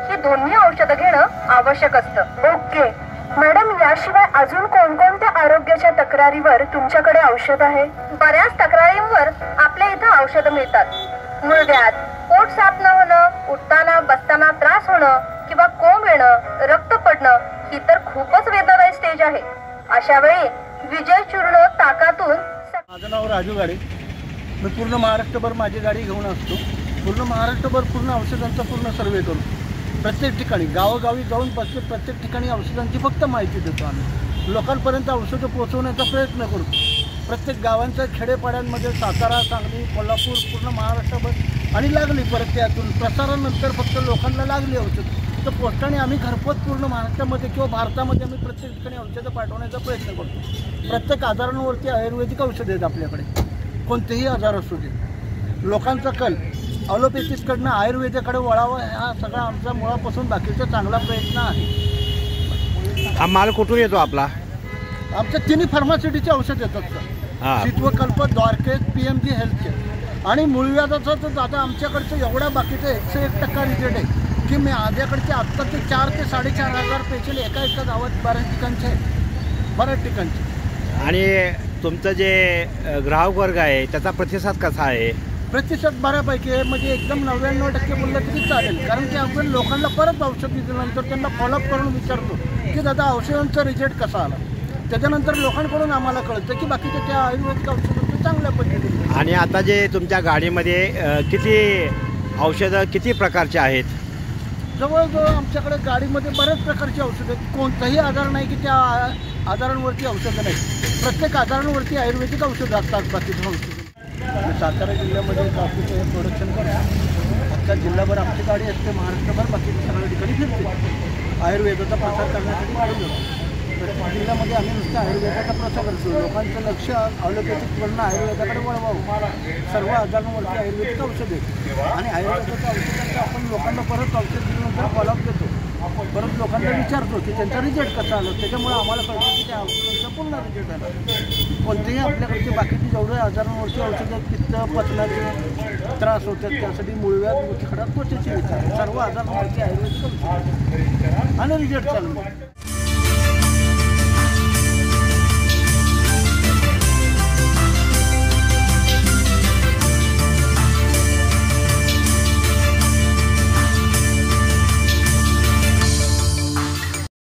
ही दोन्ही औषधं घेणं आवश्यक असतं। ओके मॅडम, याशिवाय अजून कोणकोणत्या आरोग्याच्या तक्रारीवर तुमच्याकडे औषध आहे? बऱ्याच तक्रारींवर आपल्या इथं औषधं मिळतात। मूळव्याध, पोट साफ न होणं, उठताना बसताना त्रास होणं किंवा कोंब येणं, रक्त पडणं ही तर खूपच वेदनादायी स्टेज आहे। अशा वेळी विजय चूर्ण ताकातून। माझं नाव राजू गाडे। मी पूर्ण महाराष्ट्रभर माझी गाडी घेऊन असतो। पूर्ण महाराष्ट्रभर पूर्ण औषधांचा पूर्ण सर्वे करतो। प्रत्येक ठिकाणी गावोगावी जाऊन प्रत्येक ठिकाणी औषधांची फक्त माहिती देतो। आम्ही लोकांपर्यंत औषधं पोहोचवण्याचा प्रयत्न करतो। प्रत्येक गावांच्या खेडेपाड्यांमध्ये सातारा, सांगली, कोल्हापूर पूर्ण महाराष्ट्रभर आणि लागली परत त्यातून प्रसारानंतर फक्त लोकांना लागली औषध तर पोस्टाने आम्ही घरपोच पूर्ण महाराष्ट्रामध्ये किंवा भारतामध्ये आम्ही प्रत्येक ठिकाणी औषधं पाठवण्याचा प्रयत्न करतो। प्रत्येक आजारांवरती आयुर्वेदिक औषध आहेत आपल्याकडे, कोणतेही आजार असू दे। लोकांचा कल ॲलोपॅथीकडनं आयुर्वेदाकडे वळावं हा सगळा आमचा मुळापासून बाकीचा चांगला प्रयत्न आहे। हा माल कुठून येतो आपला? आमच्या तिन्ही फार्मासिटीचे औषध येतात सर, शीतवकल्प, द्वारकेस, PMG हेल्थकेअर आणि मूळव्याधाचं तर आता आमच्याकडचं एवढा बाकीचं 101% रिजेक्ट आहे की मी आद्याकडचे आत्ता ते 4 ते 4,500 पेशंट एका गावात बऱ्याच ठिकाणचे आहेत, बऱ्याच ठिकाणचे। आणि तुमचं जे ग्राहक वर्ग आहे त्याचा प्रतिसाद कसा आहे? प्रतिसाद बऱ्यापैकी आहे, म्हणजे एकदम 99% बोललं तरी चालेल। कारण की आपण लोकांना परत औषध दिल्यानंतर त्यांना फॉलोअप करून विचारतो की दादा औषधांचा रिझल्ट कसा आला। त्याच्यानंतर लोकांकडून आम्हाला कळतं की बाकीच्या त्या आयुर्वेदिक औषधांचं चांगल्या पद्धतीने। आणि आता जे तुमच्या गाडीमध्ये किती औषधं किती प्रकारचे आहेत? जवळजवळ आमच्याकडे गाडीमध्ये बऱ्याच प्रकारची औषधं आहेत। कोणताही आजार नाही की त्या आजारांवरती औषधं नाही, प्रत्येक आजारांवरती आयुर्वेदिक औषधं असतात। बाकीचं औषधं सातारा जिल्ह्यामध्ये कापूस प्रोडक्शन करतो। अख्खा जिल्हाभर आमची गाडी असते, महाराष्ट्रभर बाकीच्या सगळ्या ठिकाणी फिरते। आयुर्वेदाचा प्रसार करण्यासाठी गाडी जातो। प्रत्येक जिल्ह्यामध्ये आम्ही नुसतं आयुर्वेदाचा प्रसार करतो। लोकांचं लक्ष ॲलोपॅथीकडनं आयुर्वेदाकडे वळवावं। सर्व आजारांवरती आयुर्वेदिक औषध आहे आणि आयुर्वेदाच्या औषधांचं आपण लोकांना परत औषध दिल्यानंतर फॉलोअप देतो। परत लोकांना विचारतो की त्यांचा रिझल्ट कसा आला। त्याच्यामुळे आम्हाला कळतं की त्या औषधांचा पूर्ण रिझल्ट आला। कोणतेही आपल्याकडचे बाकीचे जेवढे आजारांवरची औषधं, पित्त पचनाचे त्रास होतात त्यासाठी मूळव्याध, मुतखडा, त्वचेचे विचार सर्व आजारांवरती आयुर्वेदिक औषध आणि रिझल्ट चालू आहे।